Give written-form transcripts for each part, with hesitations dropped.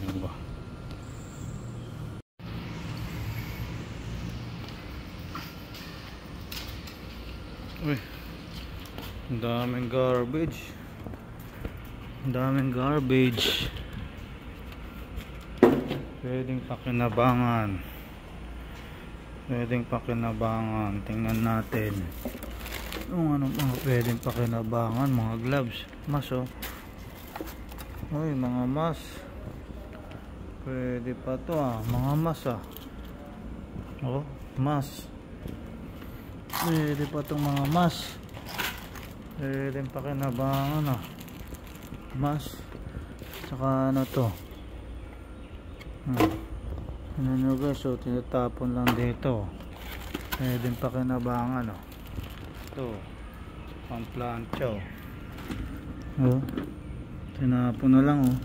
Diba? Uy, ang daming garbage. Ang daming garbage. Pwedeng pakinabangan. Pwedeng pakinabangan. Tingnan natin kung ano mga pwedeng pakinabangan. Mga gloves. Mas oh. Uy, mga mas. Pwede pa to ah. Mga mas ah. Oh, mas. Pwede pa itong mga mas. Pwede pakinabangan ah. Mas. Saka ano to. Ano nyo guys, so tinatapon lang dito. Pwede pakinabangan oh. Ito. Pamplantsa oh. Oh. Tinapon na lang oh.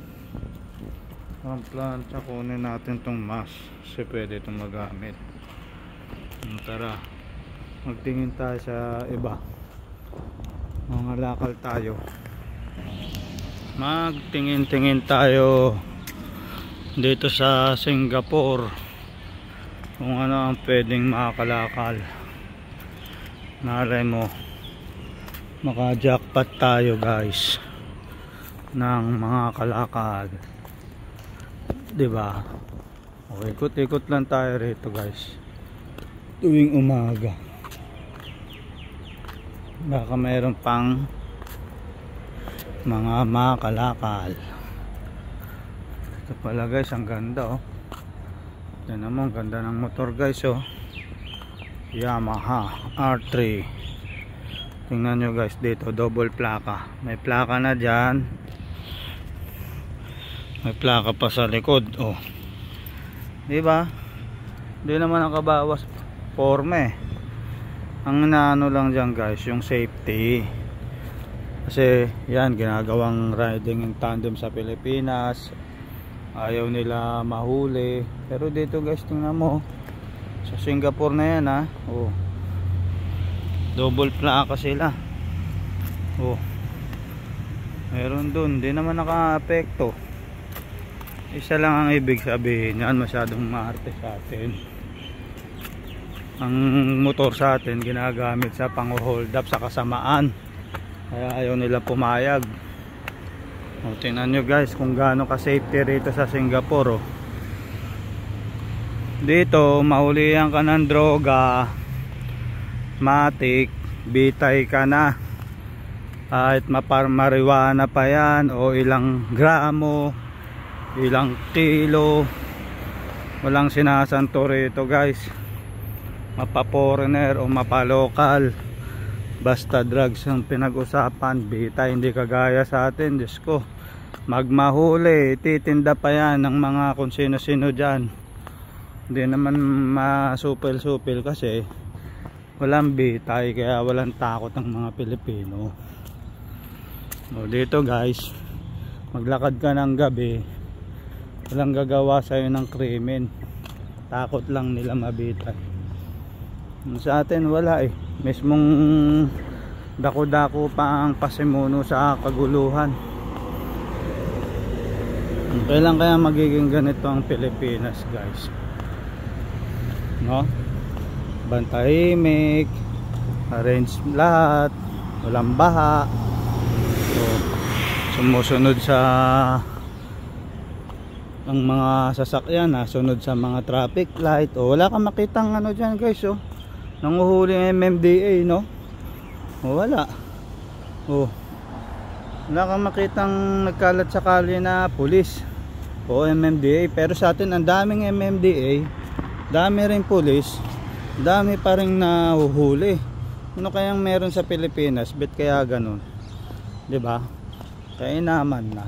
Pamplantsa, kunin natin tong mas. Kasi pwede itong magamit. Tara. Magtingin tayo sa iba. Mga lakal tayo. Magtingin-tingin tayo dito sa Singapore kung ano ang pwedeng makakalakal. Malay mo maka-jackpot tayo guys ng mga kalakal. Diba? Okay, ikot-ikot lang tayo rito guys tuwing umaga. Baka mayroon pang mga makalakal. Ito pala guys, ang ganda oh. Yan naman, ganda ng motor guys oh. Yamaha R3. Tingnan nyo guys dito, double plaka. May plaka na dyan. May plaka pa sa likod oh. Diba? Hindi naman nakabawas forme. Ang naano lang dyan guys, yung safety. Kasi yan, ginagawang riding in tandem sa Pilipinas. Ayaw nila mahuli. Pero dito guys, tingnan mo sa Singapore na yan ha. Oh. Double plaka sila. Oh. Meron dun, di naman naka-apekto. Isa lang ang ibig sabihin, yan masyadong maarte sa atin. Ang motor sa atin ginagamit sa pang-hold up sa kasamaan. Kaya ayaw nila pumayag. O, tingnan nyo guys kung gaano ka safety rito sa Singapore oh. Dito mahulihan ka ng droga, matik, bitay ka na. Kahit marijuana pa yan o ilang gramo, ilang kilo, walang sinasanto rito guys. Mapa-foreigner o mapa-local, basta drugs ang pinag-usapan. Bita, hindi kagaya sa atin. Diyos ko, magmahuli, titinda pa yan ng mga kung sino-sino dyan. Hindi naman masupil-supil kasi walang bitay, kaya walang takot ang mga Pilipino. O, dito guys, maglakad ka ng gabi, walang gagawa sa'yo ng krimen. Takot lang nila mabitay. Sa atin wala eh. Mismong dako-dako pa ang pasimuno sa kaguluhan. Kailan kaya magiging ganito ang Pilipinas guys? No? Bantahimik, arrange lahat, walang baha. So, sumusunod sa ang mga sasakyan, sunod sa mga traffic light. O, wala kang makitang ano dyan guys oh. Nanguhuli ng MMDA no? O, wala. O, wala kang makitang nagkalat sa kalye na pulis o MMDA. Pero sa atin ang daming MMDA, dami rin pulis, dami pa rin nahuhuli. Ano kayang meron sa Pilipinas? Bet kaya ganun? Diba? Kaya naman na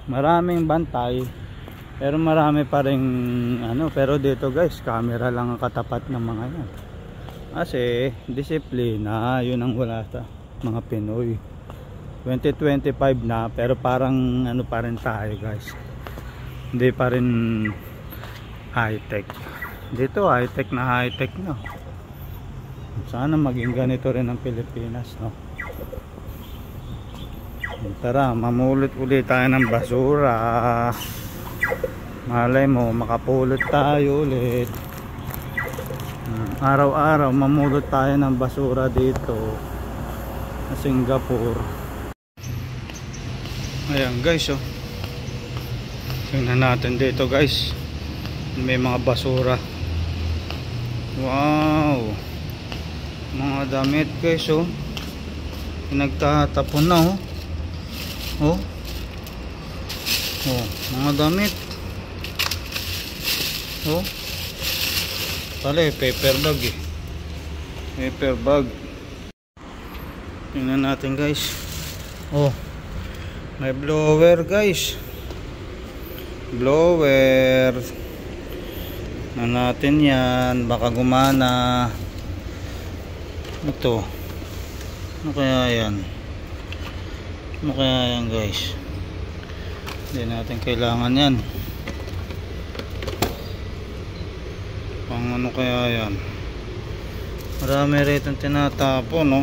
maraming bantay, pero marami pa rin ano. Pero dito guys, camera lang ang katapat ng mga yan. Kasi disiplina, yun ang wala sa mga Pinoy. 2025 na, pero parang ano pa rin tayo guys, hindi pa rin high tech. Dito high tech na high tech no. Sana maging ganito rin ang Pilipinas no. Tara, mamulot ulit tayo ng basura. Malay mo, makapulot tayo ulit. Araw-araw mamulot tayo ng basura dito sa Singapore. Ayan guys, oh. Tingnan natin dito guys. May mga basura. Wow. Mga damit guys, oh. Pinagtatapon na, oh. Oh. Oh, mga damit. Oh. Pala, paper bag eh. Paper bag. Tingnan natin guys. Oh. May blower guys. Blower. Na natin yan. Baka gumana. Ito. Ano kaya yan? Ano kaya yan guys? Hindi natin kailangan yan. Pang ano kaya yan? Marami rito tinatapon, no?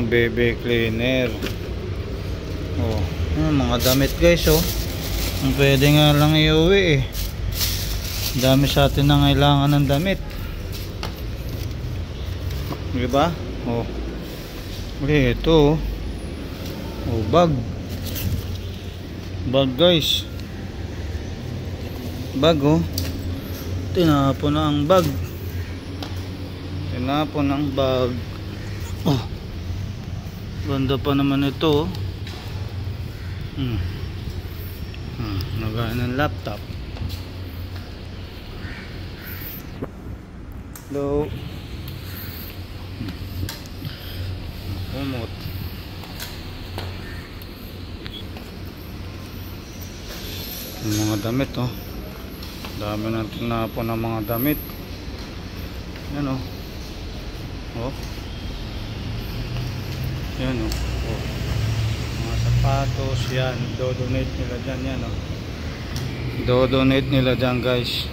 Baby cleaner. Oh, mga damit guys, oh. Pwede nga lang iuwi eh. Dami sa atin na kailangan ng damit. Diba? Oh. Ito, oh. Oh, bag. Bag guys. Bag, oh. Tinapon na ang bag. Tinapon ang bag. Oh. Ganda pa naman ito, oh. Nagana ng laptop. Hello. Kumot. Mga damit, oh. Dami na tinapon ng mga damit. Yan, oh. Oh. Yan, oh. Oh. Mga sapatos, yan. Do-donate nila dyan, yan, oh. Do-donate nila dyan guys.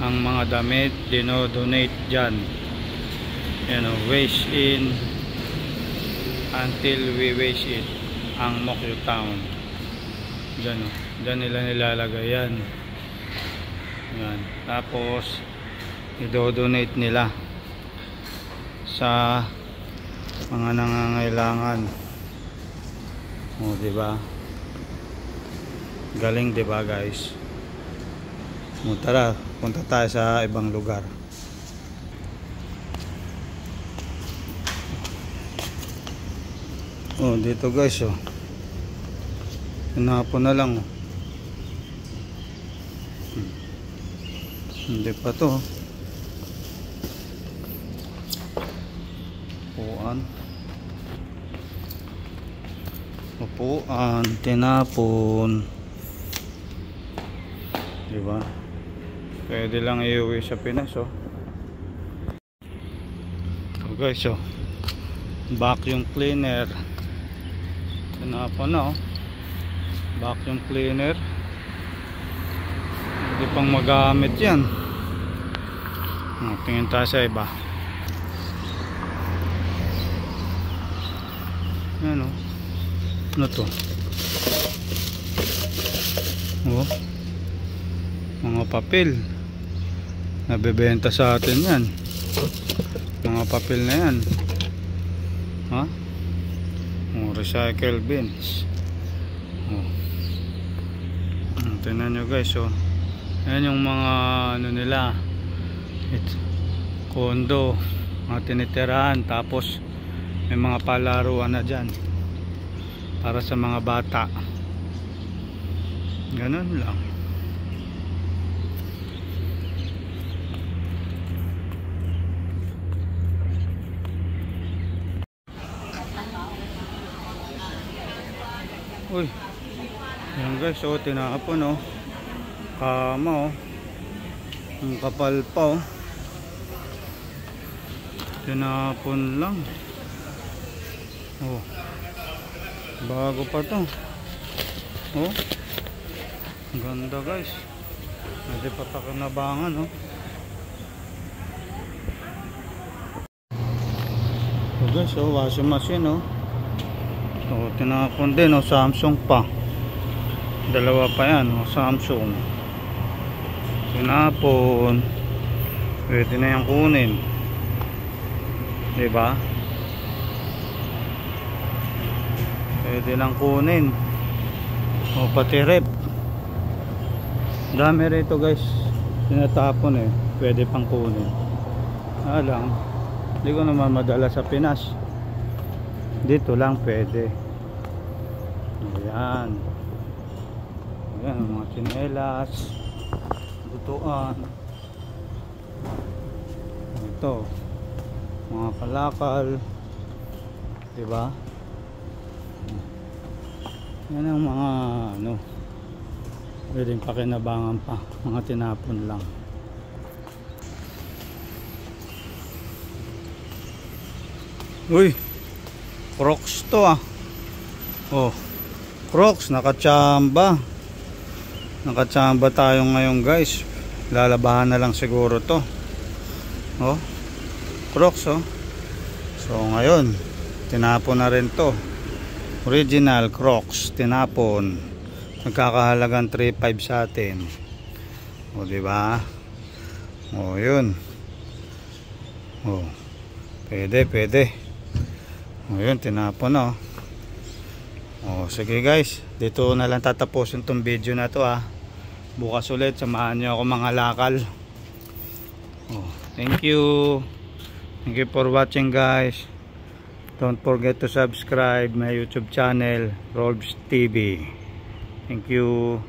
Ang mga damit dino-donate dyan. Yan, oh. Waste in until we waste it. Ang Mokyo Town. Dyan, oh. Dyan nila nilalagay yan. Yan. Tapos i-donate nila sa mga nangangailangan. Oh, diba? Galing, diba guys? Oh, tara, punta tayo sa ibang lugar. Oh, dito guys, oh. Tinapon na lang, oh. Hindi pa to. Upuan, tinapon. Diba? Pwede lang iuwi sa Pinas, oh. So guys, oh. Vacuum cleaner. Tinapon na, oh. Vacuum cleaner. Hindi pang magamit yan. Tingin tayo sa iba. Yan, oh. Ano to? Oh. Mga papel. Nabebenta sa atin yan. Mga papel na yan. Ha? Oh, recycle bins. Oh. Tingnan nyo guys, oh. Ayan yung mga ano nila. Kondo. Mga tinitirahan. Tapos may mga palaruan na dyan para sa mga bata. Ganun lang. Uy, yan guys, oh, tinapon, oh. Kama, oh. Ang kapal pa, oh. Tinapon lang. Oh, bago pa to. Oh, ganda guys. Hindi pa pakinabangan, oh. Oh guys, oh, washing machine, oh. So tinapon din, oh, Samsung pa. Dalawa pa yan, oh, Samsung. Tinapon. Pwede na yan kunin. Diba? Pwede lang kunin. O pati rep. Dami rito guys. Tinatapon eh. Pwede pang kunin. Lang. Hindi ko naman madala sa Pinas. Dito lang pwede. Ayan. Ayan mga tsinelas. Butuan. Ito. Mga kalakal. Diba? Yan ang mga ano, pwedeng pakinabangan pa, mga tinapon lang. Uy, Crocs to ah. Oh, Crocs, nakachamba. Nakachamba tayo ngayon guys. Lalabahan na lang siguro to. Oh, Crocs oh. So ngayon, tinapon na rin to. Original Crocs, tinapon. Nagkakahalagang 3.5 sa atin. O diba? O yun. O. Pwede. O yun, tinapon o. O sige guys. Dito na lang tatapusin tong video na to ah. Bukas ulit, samahan nyo ako mga lakal. O, thank you. Thank you for watching guys. Don't forget to subscribe my YouTube channel, Rolbs TV. Thank you.